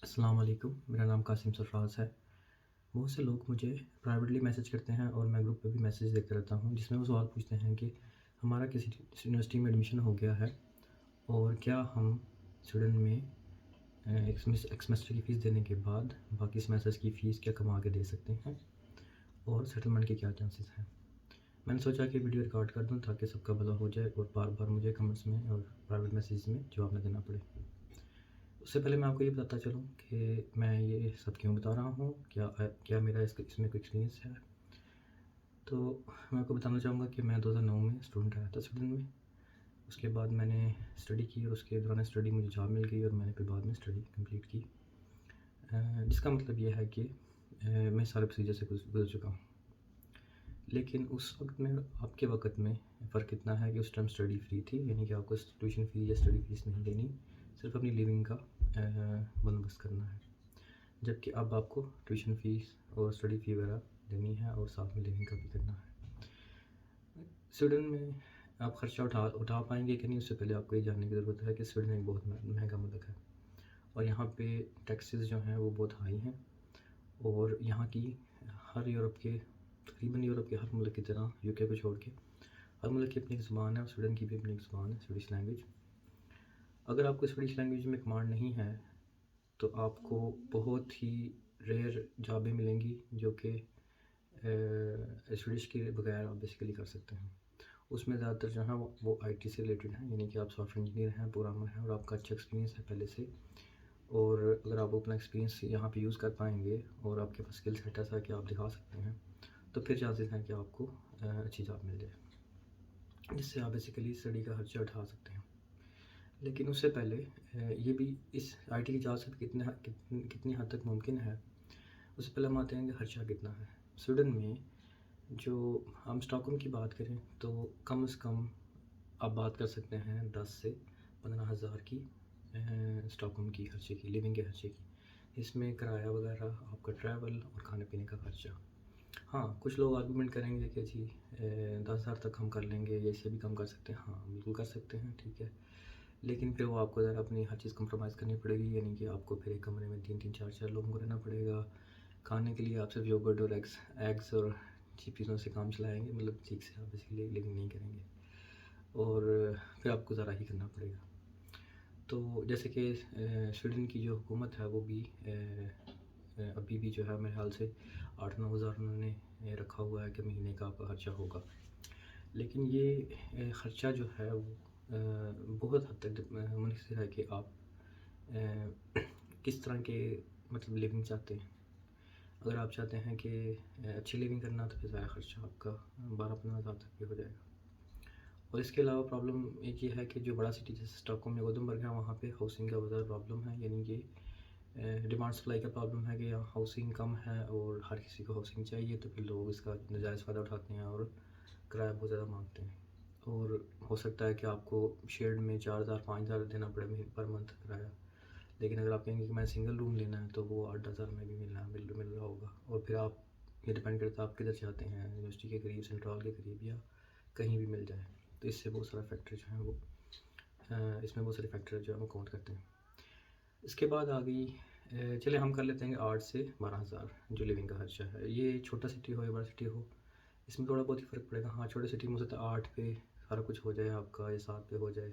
السلام علیکم، میرا نام قاسم سرفراز ہے۔ بہت سے لوگ مجھے پرائیویٹلی میسج کرتے ہیں اور میں گروپ پہ بھی میسج دیکھتا رہتا ہوں، جس میں وہ سوال پوچھتے ہیں کہ ہمارا کسی یونیورسٹی میں ایڈمیشن ہو گیا ہے اور کیا ہم سویڈن میں ایک سیمسٹر کی فیس دینے کے بعد باقی سیمسٹرز کی فیس کیا کم آگے دے سکتے ہیں اور سیٹلمنٹ کے کیا چانسز ہیں۔ میں نے سوچا کہ ویڈیو ریکارڈ کر دوں تاکہ سب کا بھلا ہو جائے اور بار بار مجھے کمنٹس میں اور پرائیویٹ میسیج میں جواب نہ دینا پڑے۔ اس سے پہلے میں آپ کو یہ بتاتا چلوں کہ میں یہ سب کیوں بتا رہا ہوں، کیا میرا اس میں کوئی ایکسپیرینس ہے۔ تو میں آپ کو بتانا چاہوں گا کہ میں 2009 میں اسٹوڈنٹ آیا تھا سویڈن میں۔ اس کے بعد میں نے اسٹڈی کی اور اس کے دوران اسٹڈی مجھے جاب مل گئی اور میں نے پھر بعد میں اسٹڈی کمپلیٹ کی، جس کا مطلب یہ ہے کہ میں سارے پروسیجر سے گزر چکا ہوں۔ لیکن اس وقت میں آپ کے وقت میں فرق اتنا ہے کہ اس ٹائم اسٹڈی فری تھی، یعنی کہ آپ کو ٹیوشن فی یا اسٹڈی فیس نہیں دینی، صرف اپنی لیونگ کا بندوبست کرنا ہے، جبکہ اب آپ کو ٹیوشن فیس اور اسٹڈی فی وغیرہ دینی ہے اور ساتھ میں لیونگ کا بھی کرنا ہے۔ سویڈن میں آپ خرچہ اٹھا پائیں گے کہ نہیں، اس سے پہلے آپ کو یہ جاننے کی ضرورت ہے کہ سویڈن ایک بہت مہنگا ملک ہے اور یہاں پہ ٹیکسز جو ہیں وہ بہت ہائی ہیں، اور یہاں کی تقریباً یورپ کے ہر ملک کی طرح UK کو چھوڑ کے ہر ملک کی اپنی ایک زبان ہے، اور سویڈن کی بھی اپنی ایک زبان ہے، سویڈش لینگویج۔ اگر آپ کو سویڈش لینگویج میں کمانڈ نہیں ہے تو آپ کو بہت ہی ریئر جابیں ملیں گی جو کہ سویڈش کے بغیر آپ بیسیکلی کر سکتے ہیں۔ اس میں زیادہ تر جو ہیں وہ IT سے ریلیٹڈ ہیں، یعنی کہ آپ سافٹ ویئر انجینئر ہیں، پروگرامر ہیں اور آپ کا اچھا ایکسپیرینس ہے پہلے سے، اور اگر آپ اپنا ایکسپیرینس یہاں پہ یوز کر پائیں گے اور آپ کے پاس اسکل سیٹ ایسا ہے کہ آپ دکھا سکتے ہیں، تو پھر چانسز ہیں کہ آپ کو اچھی جاب مل جائے، جس سے آپ بیسیکلی اسٹڈی کا خرچہ اٹھا سکتے ہیں۔ لیکن اس سے پہلے یہ بھی اس IT کی جاب سے کتنی حد تک ممکن ہے، اس سے پہلے ہم آتے ہیں کہ خرچہ کتنا ہے۔ سویڈن میں جو ہم اسٹاک ہوم کی بات کریں تو کم از کم آپ بات کر سکتے ہیں 10 سے 15 ہزار کی اسٹاک ہوم کی خرچے کی، لیونگ کے خرچے کی، اس میں کرایہ وغیرہ، آپ کا ٹریول اور کھانے پینے کا خرچہ۔ ہاں، کچھ لوگ آرگومنٹ کریں گے کہ جی 10,000 تک ہم کر لیں گے یا اس سے بھی کم کر سکتے ہیں۔ ہاں بالکل کر سکتے ہیں، ٹھیک ہے، لیکن پھر وہ آپ کو ذرا اپنی ہر چیز کمپرومائز کرنی پڑے گی، یعنی کہ آپ کو پھر ایک کمرے میں 3-4 لوگوں کو رہنا پڑے گا۔ کھانے کے لیے آپ صرف یوگرٹ اور ایگز اور چیزوں سے کام چلائیں گے، مطلب ٹھیک سے آپ بیسیکلی لیونگ نہیں کریں گے، اور پھر آپ کو ذرا ہی کرنا پڑے گا۔ تو جیسے کہ سویڈن کی جو حکومت ہے وہ بھی ابھی بھی جو ہے میرے خیال سے 8-9 ہزار انہوں نے رکھا ہوا ہے کہ مہینے کا آپ کا خرچہ ہوگا، لیکن یہ خرچہ جو ہے وہ بہت حد تک منحصر ہے کہ آپ کس طرح کے مطلب لیونگ چاہتے ہیں۔ اگر آپ چاہتے ہیں کہ اچھی لیونگ کرنا تو پھر ضائع خرچہ آپ کا 12-15 ہزار تک بھی ہو جائے گا۔ اور اس کے علاوہ پرابلم ایک یہ ہے کہ جو بڑا سٹی جیسے اسٹاک ہوم یا گوتھنبرگ ہے، وہاں پہ ہاؤسنگ کا بہت زیادہ پرابلم ہے، یعنی کہ ڈیمانڈ سپلائی کا پرابلم ہے کہ یہاں ہاؤسنگ کم ہے اور ہر کسی کو ہاؤسنگ چاہیے، تو پھر لوگ اس کا ناجائز فائدہ اٹھاتے ہیں اور کرایہ بہت زیادہ مانگتے ہیں، اور ہو سکتا ہے کہ آپ کو شیئرڈ میں 4,000-5,000 دینا پڑے پر منتھ کرایہ، لیکن اگر آپ کہیں گے کہ میں سنگل روم لینا ہے تو وہ 8,000 میں بھی مل رہا ہوگا۔ اور پھر آپ یہ ڈیپینڈ کرتا ہے آپ کدھر چاہتے ہیں، یونیورسٹی کے قریب، سینٹرال کے قریب، یا کہیں بھی مل جائے، تو اس سے بہت سارا فیکٹر جو ہیں وہ اس میں بہت سارے فیکٹر جو ہیں وہ کاؤنٹ کرتے ہیں۔ اس کے بعد آ گئی، چلے ہم کر لیتے ہیں کہ 8 سے 12 ہزار جو لیونگ کا خرچہ ہے۔ یہ چھوٹا سٹی ہو یا بڑا سٹی ہو، اس میں تھوڑا بہت ہی فرق پڑے گا۔ ہاں، چھوٹے سٹی میں ہو سکتا ہے 8 پہ سارا کچھ ہو جائے آپ کا، یا 7 پہ ہو جائے،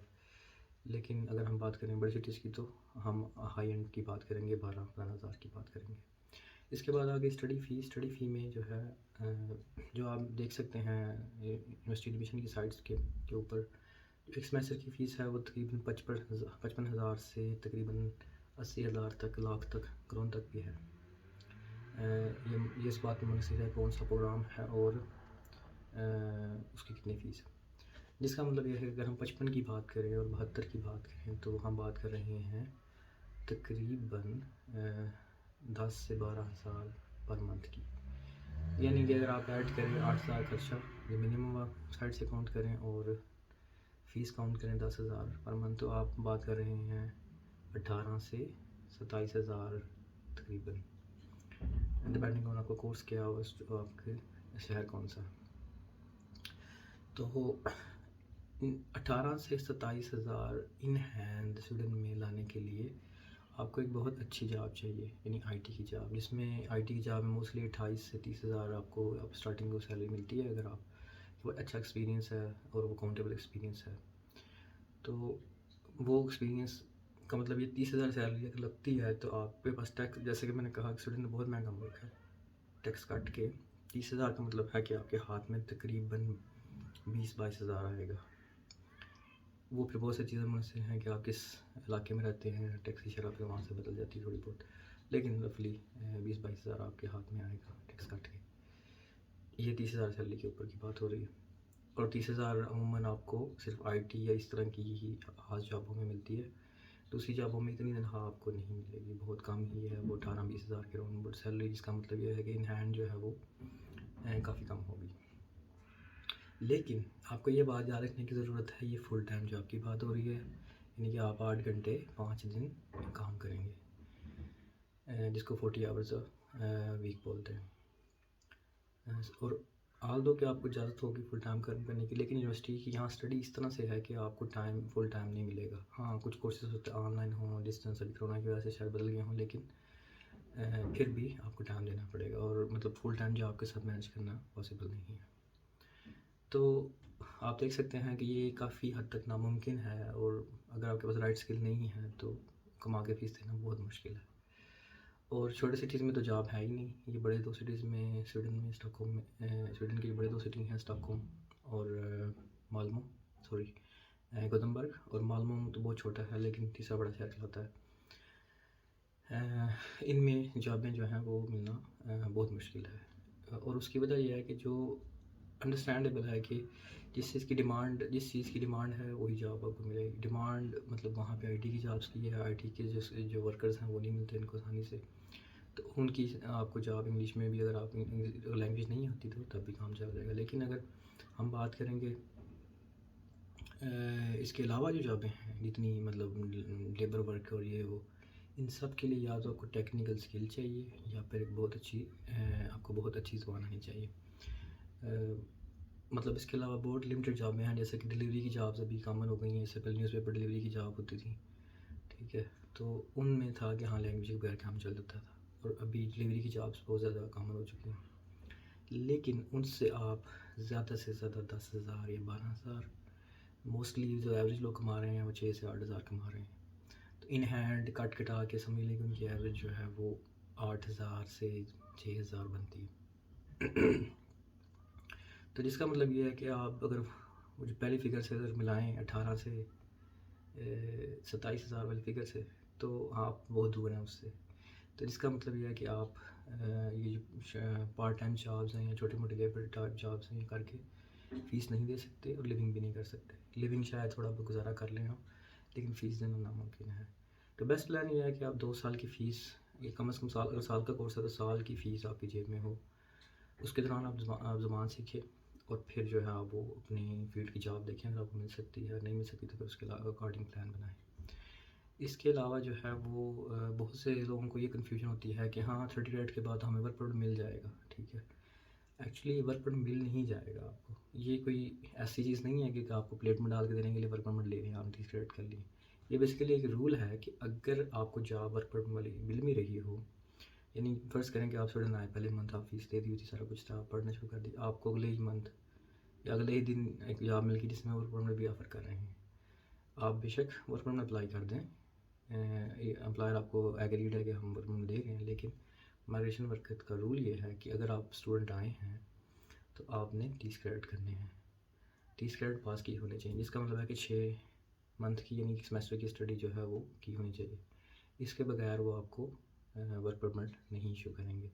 لیکن اگر ہم بات کریں بڑی سٹیز کی تو ہم ہائی اینڈ کی بات کریں گے، 12-15 ہزار کی بات کریں گے۔ اس کے بعد آگے اسٹڈی فی میں جو ہے جو آپ دیکھ سکتے ہیں یونیورسٹی ایڈمیشن کی سائٹس کے اوپر، ایک سیمسٹر کی فیس ہے وہ تقریباً 55,000 سے تقریباً 80,000 تک، لاکھ تک، کروڑ تک بھی ہے۔ یہ اس بات میں منحصر ہے کون سا پروگرام ہے اور اس کی کتنی فیس ہے، جس کا مطلب یہ ہے کہ اگر ہم 55 کی بات کریں اور 72 کی بات کریں تو ہم بات کر رہے ہیں تقریباً 10 سے 12 ہزار پر منتھ کی، یعنی کہ اگر آپ ایڈ کریں 8,000 خرچہ، یہ منیمم آپ سائڈ سے کاؤنٹ کریں اور فیس کاؤنٹ کریں 10,000 پر منتھ، تو آپ بات کر رہے ہیں 18 سے 27 ہزار تقریباً، ڈپینڈنگ آن آپ کا کورس کیا ہو، آپ کے شہر کون سا۔ تو 18 سے 27 ہزار ان ہینڈ سویڈن میں لانے کے لیے آپ کو ایک بہت اچھی جاب چاہیے، یعنی آئی ٹی کی جاب، جس میں آئی ٹی کی جاب میں موسٹلی 28 سے 30 ہزار آپ کو اسٹارٹنگ کو سیلری ملتی ہے، اگر آپ وہ اچھا ایکسپیرینس ہے اور وہ کاؤنٹیبل ایکسپیرینس ہے تو وہ ایکسپیرینس کا مطلب یہ 30 ہزار سیلری اگر لگتی ہے تو آپ کے پاس ٹیکس، جیسے کہ میں نے کہا اسٹوڈنٹ بہت مہنگا ملک ہے، ٹیکس کاٹ کے 30 ہزار کا مطلب ہے کہ آپ کے ہاتھ میں تقریباً 20-22 ہزار آئے گا۔ وہ پھر بہت سی چیزیں منحصر ہیں کہ آپ کس علاقے میں رہتے ہیں، ٹیکس کی شرح پہ وہاں سے بدل جاتی ہے تھوڑی بہت، لیکن رفلی 20-22 ہزار آپ کے ہاتھ میں آئے گا ٹیکس کاٹ کے۔ یہ 30 ہزار سیلری کے اوپر کی بات ہو رہی ہے، اور 30 ہزار عموماً آپ کو صرف آئی ٹی یا اس طرح کی ہی خاص جابوں میں ملتی ہے، دوسری جابوں میں اتنی تنخواہ آپ کو نہیں ملے گی، بہت کم ہی ہے، وہ 18-20 ہزار کے راؤنڈ بٹ سیلری، جس کا مطلب یہ ہے کہ ان ہینڈ جو ہے وہ کافی کم ہوگی۔ لیکن آپ کو یہ بات یاد رکھنے کی ضرورت ہے، یہ فل ٹائم جاب کی بات ہو رہی ہے، یعنی کہ آپ 8 گھنٹے 5 دن کام کریں گے، جس کو 40 آورز ویک بولتے ہیں۔ اور آل دو کہ آپ کو اجازت ہوگی فل ٹائم کرنے کی، لیکن یونیورسٹی کی یہاں اسٹڈی اس طرح سے ہے کہ آپ کو فل ٹائم نہیں ملے گا۔ ہاں کچھ کورسز ہوتے آن لائن ہوں، ڈسٹینس ابھی کرونا کی وجہ سے شاید بدل گئے ہوں، لیکن پھر بھی آپ کو ٹائم دینا پڑے گا، اور مطلب فل ٹائم جاب کے ساتھ مینیج کرنا پاسبل نہیں ہے۔ تو آپ دیکھ سکتے ہیں کہ یہ کافی حد تک ناممکن ہے، اور اگر آپ کے پاس رائٹ اسکل نہیں ہے تو کما کے فیس دینا بہت مشکل ہے۔ اور چھوٹے سٹیز میں تو جاب ہے ہی نہیں، یہ بڑے 2 سٹیز میں، سویڈن میں اسٹاک ہوم میں، سویڈن کی بڑے 2 سٹی ہیں اسٹاک ہوم اور مالمو، گوتھنبرگ، اور مالمو تو بہت چھوٹا ہے لیکن تیسرا بڑا شہر کہلاتا ہے۔ ان میں جابیں جو ہیں وہ ملنا بہت مشکل ہے، اور اس کی وجہ یہ ہے کہ جو انڈرسٹینڈیبل ہے کہ جس چیز کی ڈیمانڈ ہے وہی جاب آپ کو ملے گی۔ ڈیمانڈ مطلب وہاں پہ آئی ٹی کی جابس کی ہے، آئی ٹی کے جو ورکرز ہیں وہ نہیں ملتے ان کو آسانی سے، تو ان کی آپ کو جاب انگلش میں بھی، اگر آپ لینگویج نہیں آتی تو تب بھی کام چل جائے گا۔ لیکن اگر ہم بات کریں گے اس کے علاوہ جو جابیں ہیں جتنی مطلب لیبر ورک اور یہ وہ، ان سب کے لیے یا تو آپ کو ٹیکنیکل اسکل چاہیے، یا پھر ایک آپ کو بہت اچھی زبان آنی چاہیے۔ مطلب اس کے علاوہ بہت لمیٹڈ جابیں ہیں، جیسے کہ ڈلیوری کی جابس ابھی کامن ہو گئی ہیں، اس سے پہلے نیوز پیپر ڈلیوری کی جاب ہوتی تھی، ٹھیک ہے، تو ان میں تھا کہ ہاں لینگویج کے بغیر کام چل جاتا تھا، اور ابھی ڈلیوری کی جابس بہت زیادہ کامن ہو چکی ہیں، لیکن ان سے آپ زیادہ سے زیادہ 10,000 یا 12,000، موسٹلی جو ایوریج لوگ کما رہے ہیں وہ 6 سے 8,000 کما رہے ہیں، تو ان ہینڈ کٹ کٹا کے سمجھ لیں کہ ان کی ایوریج جو ہے وہ 8,000 سے 6,000 بنتی ہے۔ تو جس کا مطلب یہ ہے کہ آپ اگر وہ جو پہلی فگر سے اگر ملائیں 18 سے 27,000 والی فگر سے، تو آپ بہت دور ہیں اس سے۔ تو جس کا مطلب یہ ہے کہ آپ یہ جو پارٹ ٹائم جابس ہیں یا چھوٹی موٹی لیبر ٹائپ جابس ہیں یہ کر کے فیس نہیں دے سکتے، اور لیونگ بھی نہیں کر سکتے۔ لیونگ شاید تھوڑا بہت گزارا کر لیں آپ، لیکن فیس دینا ناممکن ہے۔ تو بیسٹ پلان یہ ہے کہ آپ 2 سال کی فیس، یہ کم از کم اگر سال کا کورس ہے تو سال کی فیس آپ کی جیب میں ہو، اس کے دوران آپ زبان سیکھیں، اور پھر جو ہے آپ وہ اپنی فیلڈ کی جاب دیکھیں، اگر آپ کو مل سکتی ہے، نہیں مل سکتی تو پھر اس کے اکارڈنگ پلان بنائیں۔ اس کے علاوہ جو ہے وہ بہت سے لوگوں کو یہ کنفیوژن ہوتی ہے کہ ہاں 30 ڈیٹ کے بعد ہمیں ورک پرمٹ مل جائے گا، ٹھیک ہے، ایکچولی ورک پرمٹ مل نہیں جائے گا آپ کو، یہ کوئی ایسی چیز نہیں ہے کہ آپ کو پلیٹ میں ڈال کے دینے کے لیے ورک پرمٹ لے لیں، آپ 30 ڈیٹ کر لیں۔ یہ بیسیکلی ایک رول ہے کہ اگر آپ کو جاب ورک پرمٹ والی مل بھی رہی ہو، یعنی فرض کریں کہ آپ سویڈن آئے، پہلے منتھ آپ فیس دے دی ہوئی تھی، سارا کچھ تھا، آپ پڑھنا شروع کر دی، آپ کو اگلے ہی منتھ یا اگلے ہی دن ایک جاب مل گئی جس میں ورک پرمٹ بھی آفر کر رہے ہیں، آپ بے شک ورک پرمٹ اپلائی کر دیں، امپلائر آپ کو ایگریڈ ہے کہ ہم ورک پرمٹ دے رہے ہیں، لیکن مائگریشن ورک کا رول یہ ہے کہ اگر آپ اسٹوڈنٹ آئے ہیں تو آپ نے 30 کریڈٹ کرنے ہیں، 30 کریڈٹ پاس کی ہونے چاہیے، جس کا مطلب ہے کہ 6 منتھ کی یعنی سیمسٹر کی اسٹڈی جو ہے وہ کی ہونی چاہیے، اس کے بغیر وہ آپ کو ورک پرمٹ نہیں ایشو کریں گے،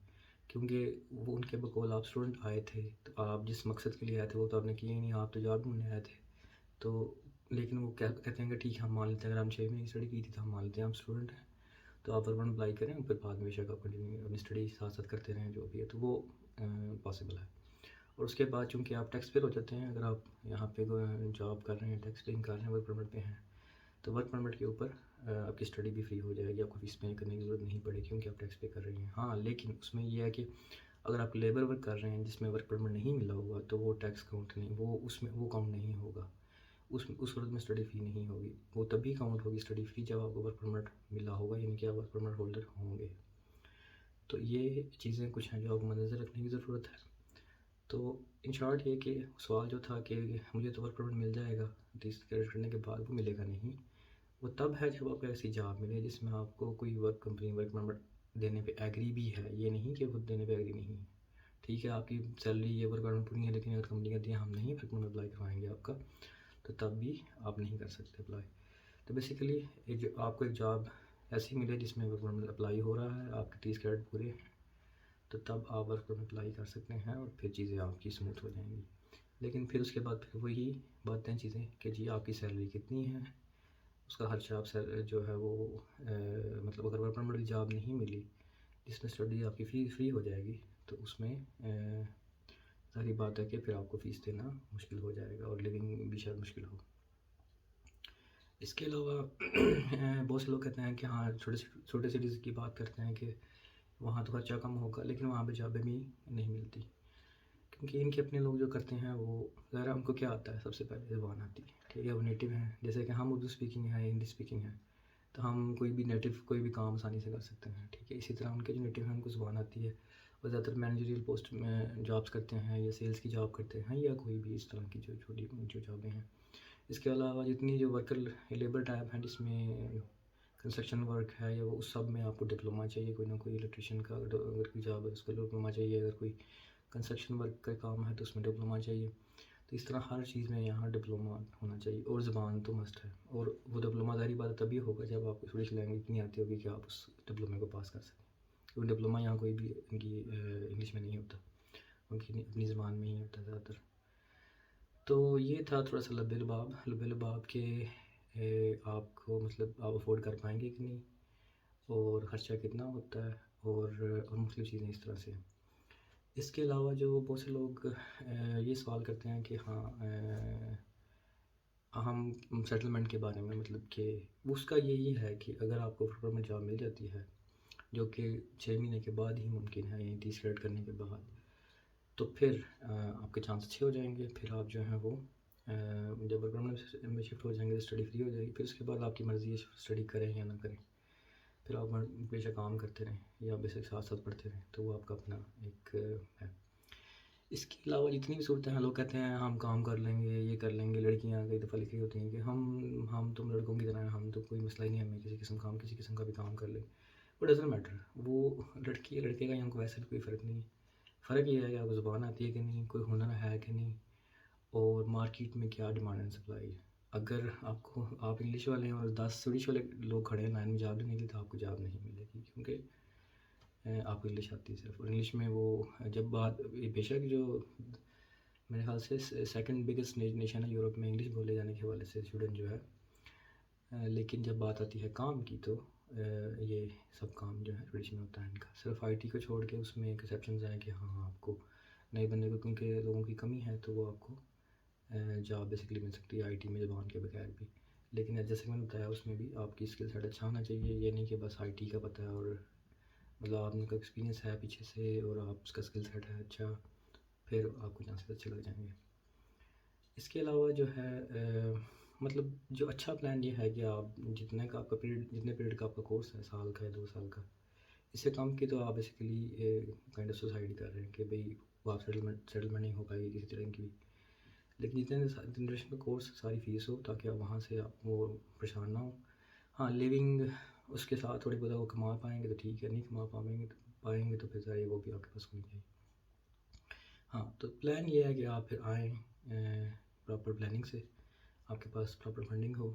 کیونکہ وہ ان کے بقول آپ اسٹوڈنٹ آئے تھے، تو آپ جس مقصد کے لیے آئے تھے وہ تو آپ نے کیا ہی نہیں، آپ تو جاب ڈھونڈنے آئے تھے، تو لیکن وہ کہتے ہیں کہ ٹھیک ہے ہم مان لیتے ہیں، اگر ہم 6 مہینے کی اسٹڈی کی تھی تو ہم مان لیتے ہیں ہم اسٹوڈنٹ ہیں، تو آپ ورک پرمٹ اپلائی کریں، پھر بعد میں بے شک آپ کنٹینیو اپنی اسٹڈی ساتھ ساتھ کرتے رہیں جو بھی ہے، تو وہ پاسبل ہے۔ اور اس کے بعد چونکہ آپ ٹیکس پیئر ہو جاتے ہیں، اگر آپ یہاں پہ جاب کر رہے ہیں، ٹیکس پیئنگ کر رہے ہیں، ورک پرمٹ پہ ہیں، تو ورک پرمٹ کے اوپر آپ کی اسٹڈی بھی فری ہو جائے گی، آپ کو فیس پے کرنے کی ضرورت نہیں پڑے گی کیونکہ آپ ٹیکس پے کر رہے ہیں۔ ہاں لیکن اس میں یہ ہے کہ اگر آپ لیبر ورک کر رہے ہیں جس میں ورک پرمٹ نہیں ملا ہوگا تو وہ ٹیکس کاؤنٹ نہیں، وہ اس میں وہ کاؤنٹ نہیں ہوگا، اس صورت میں اسٹڈی فی نہیں ہوگی. وہ تبھی کاؤنٹ ہوگی اسٹڈی فی جب آپ کو ورک پرمٹ ملا ہوگا، یعنی کہ آپ ورک پرمٹ ہولڈر ہوں گے. تو یہ چیزیں کچھ ہیں جو آپ کو مد نظر رکھنے کی ضرورت ہے. تو ان شارٹ یہ کہ سوال جو تھا کہ مجھے تو ورک پرمٹ مل جائے گا 30 گریجویٹ کرنے کے بعد، وہ ملے گا نہیں. وہ تب ہے جب آپ کو ایسی جاب ملے جس میں آپ کو کوئی ورک کمپنی ورک پرمٹ دینے پہ ایگری بھی ہے. یہ نہیں کہ خود دینے پہ ایگری نہیں ہے. ٹھیک ہے آپ کی سیلری یہ ورک پرمٹ پوری ہے، لیکن اگر کمپنی کہتی ہے ہم نہیں ورک پرمٹ اپلائی کروائیں گے آپ کا، تو تب بھی آپ نہیں کر سکتے اپلائی. تو بیسیکلی جو آپ کو ایک جاب ایسی ملے جس میں ورک پرمٹ اپلائی ہو رہا ہے، آپ کے 30 کریڈٹ پورے ہیں، تو تب آپ ورک پرمٹ اپلائی کر سکتے ہیں اور پھر چیزیں آپ کی اسموتھ ہو جائیں گی. لیکن پھر اس کے بعد پھر وہی باتیں چیزیں کہ جی آپ کی سیلری کتنی ہے، اس کا خرچہ آپ جو ہے وہ مطلب اگر ورک پرمٹ جاب نہیں ملی جس میں اسٹڈی آپ کی فری ہو جائے گی، تو اس میں ظاہری بات ہے کہ پھر آپ کو فیس دینا مشکل ہو جائے گا اور لیونگ بھی شاید مشکل ہو. اس کے علاوہ بہت سے لوگ کہتے ہیں کہ ہاں چھوٹے سٹیز کی بات کرتے ہیں کہ وہاں تو خرچہ کم ہوگا، لیکن وہاں پہ جابیں بھی نہیں ملتی، کیونکہ ان کے اپنے لوگ جو کرتے ہیں وہ ظاہر ان کو کیا آتا ہے، سب سے پہلے زبان آتی ہے. ٹھیک ہے، وہ نیٹیو ہیں. جیسے کہ ہم اردو اسپیکنگ ہیں، ہندی اسپیکنگ ہیں، تو ہم کوئی بھی کوئی بھی کام آسانی سے کر سکتے ہیں. ٹھیک ہے، اسی طرح ان کے جو نیٹیو ہیں ان کو زبان آتی ہے، اور زیادہ تر مینیجریل پوسٹ میں جابس کرتے ہیں یا سیلس کی جاب کرتے ہیں یا کوئی بھی اس طرح کی جو چھوٹی جو جابیں ہیں. اس کے علاوہ جتنی جو ورکر لیبر ٹائپ ہیں جس میں کنسٹرکشن ورک ہے یا وہ اس سب میں آپ کو ڈپلوما چاہیے، کوئی نہ کوئی الیکٹریشین کا اگر کوئی جاب ہے اس کا ڈپلوما چاہیے، اگر کوئی کنسٹرکشن ورک کا کام ہے تو اس میں ڈپلوما چاہیے. تو اس طرح ہر چیز میں یہاں ڈپلوما ہونا چاہیے، اور زبان تو مسٹ ہے. اور وہ ڈپلوما ظاہری بات تبھی ہوگا جب آپ کو تھوڑی سی لینگویج اتنی آتی ہوگی کہ آپ اس ڈپلومے کو پاس کر سکیں. کیونکہ ڈپلوما یہاں کوئی بھی ان کی انگلش میں نہیں ہوتا، ان کی اپنی زبان میں ہی ہوتا ہے زیادہ تر. تو یہ تھا تھوڑا سا لب لباب کہ آپ کو مطلب آپ افورڈ کر پائیں گے کہ نہیں، اور خرچہ کتنا ہوتا ہے، اور مختلف چیزیں اس طرح سے. اس کے علاوہ جو بہت سے لوگ یہ سوال کرتے ہیں کہ ہاں ہم سیٹلمنٹ کے بارے میں، مطلب کہ اس کا یہی ہے کہ اگر آپ کو ورک پرمٹ جاب مل جاتی ہے جو کہ 6 مہینے کے بعد ہی ممکن ہے، یعنی 30 کریڈٹ کرنے کے بعد، تو پھر آپ کے چانس اچھے ہو جائیں گے. پھر آپ جو ہیں وہ جب ورک پرمٹ میں شفٹ ہو جائیں گے، اسٹڈی فری ہو جائے گی. پھر اس کے بعد آپ کی مرضی ہے اسٹڈی کریں یا نہ کریں، پھر آپ بے شک کام کرتے رہیں یا بے شک ساتھ ساتھ پڑھتے رہیں، تو وہ آپ کا اپنا ایک ہے. اس کے علاوہ جتنی بھی صورتیں ہیں، لوگ کہتے ہیں ہم کام کر لیں گے، یہ کر لیں گے. لڑکیاں کئی دفعہ لکھی ہوتی ہیں کہ ہم تم لڑکوں کی طرح ہیں، ہم تو کوئی مسئلہ ہی نہیں، ہمیں کسی قسم کا بھی کام کر لیں. بٹ ڈزنٹ میٹر، وہ لڑکی یا لڑکے کا یہاں کو ویسے بھی کوئی فرق نہیں ہے. فرق یہ ہے کہ آپ کو زبان آتی ہے کہ نہیں، کوئی ہنر ہے کہ نہیں، اور مارکیٹ میں کیا ڈیمانڈ اینڈ سپلائی ہے. اگر آپ انگلش والے ہیں اور 10 سویڈش والے لوگ کھڑے ہیں لائن میں جاب لینے کے لیے، تو آپ کو جاب نہیں ملے گی، کیونکہ آپ کو انگلش آتی ہے صرف. اور انگلش میں وہ جب بات بے شک جو میرے خیال سے سیکنڈ بگیسٹ نیشن ہے یورپ میں انگلش بولے جانے کے حوالے سے اسٹوڈنٹ جو ہے، لیکن جب بات آتی ہے کام کی تو یہ سب کام جو ہے انگلش میں ہوتا ہے ان کا. صرف آئی ٹی کو چھوڑ کے اس میں ایکسیپشنز ہیں کہ ہاں آپ کو نئے بندے کو، کیونکہ لوگوں کی کمی ہے، تو وہ آپ کو جاب بیسکلی مل سکتی ہے آئی ٹی میں زبان کے بغیر بھی. لیکن جیسے کہ میں نے بتایا اس میں بھی آپ کی اسکل سیٹ اچھا ہونا چاہیے. یہ نہیں کہ بس آئی ٹی کا پتہ ہے اور مطلب آپ کا ایکسپیرینس ہے پیچھے سے اور آپ اس کا اسکل سیٹ ہے اچھا، پھر آپ کو چانسز اچھے لگ جائیں گے. اس کے علاوہ جو ہے مطلب جو اچھا پلان یہ ہے کہ آپ جتنے پیریڈ کا آپ کا کورس ہے، سال کا ہے 2 سال کا، اس سے کم کی تو آپ بیسیکلی کائنڈ آف سوسائڈ کر رہے ہیں کہ بھئی وہ آپ سیٹلمنٹ نہیں ہو پائے گی کسی طرح کی بھی. لیکن جتنے جنریشن کا کورس ساری فیس ہو تاکہ آپ وہاں سے آپ وہ پریشان نہ ہو. ہاں لیونگ اس کے ساتھ تھوڑی بہت وہ کما پائیں گے تو ٹھیک ہے، نہیں کما پائیں گے تو پھر ظاہر وہ بھی آپ کے پاس ہونی چاہیے. ہاں تو پلان یہ ہے کہ آپ پھر آئیں پراپر پلاننگ سے، آپ کے پاس پراپر فنڈنگ ہو،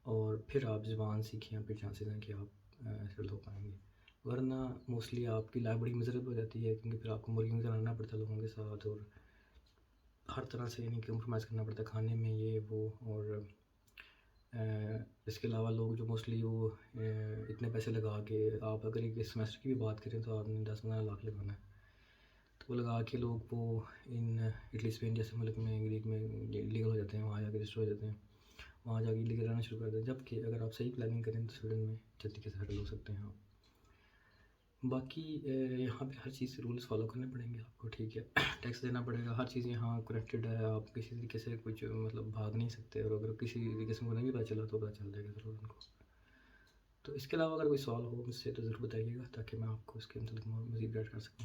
اور پھر آپ زبان سیکھیں، پھر چانسز ہیں کہ آپ سیٹل ہو پائیں گے. ورنہ موسٹلی آپ کی لائف بڑی مضرب ہو جاتی ہے، کیونکہ پھر آپ کو مرغیوں کی طرح رہنا پڑتا ہے لوگوں کے ساتھ، اور ہر طرح سے یعنی کمپرومائز کرنا پڑتا ہے کھانے میں یہ وہ. اور اس کے علاوہ لوگ جو موسٹلی وہ اتنے پیسے لگا کے، آپ اگر ایک سیمسٹر کی بھی بات کریں تو آپ نے 10-15 لاکھ لگانا ہے، تو وہ لگا کے لوگ وہ ان اٹلی اسپین جیسے ملک میں گریک میں لیگل ہو جاتے ہیں، وہاں جا کے رجسٹر ہو جاتے ہیں، وہاں جا کے لیگل رہنا شروع کر دیتے ہیں. جبکہ اگر آپ صحیح پلاننگ کریں تو سویڈن میں جلدی کے سیٹل ہو سکتے ہیں آپ. باقی یہاں پہ ہر چیز کے رولس فالو کرنے پڑیں گے آپ کو، ٹھیک ہے، ٹیکس دینا پڑے گا، ہر چیز یہاں کنیکٹڈ ہے، آپ کسی طریقے سے کچھ مطلب بھاگ نہیں سکتے، اور اگر کسی قسم کو نہیں پتہ چلا تو پتہ چل جائے گا ضرور ان کو. تو اس کے علاوہ اگر کوئی سوال ہو مجھ سے تو ضرور بتائیے گا، تاکہ میں آپ کو اس کے متعلق مزید گائڈ کر سکوں.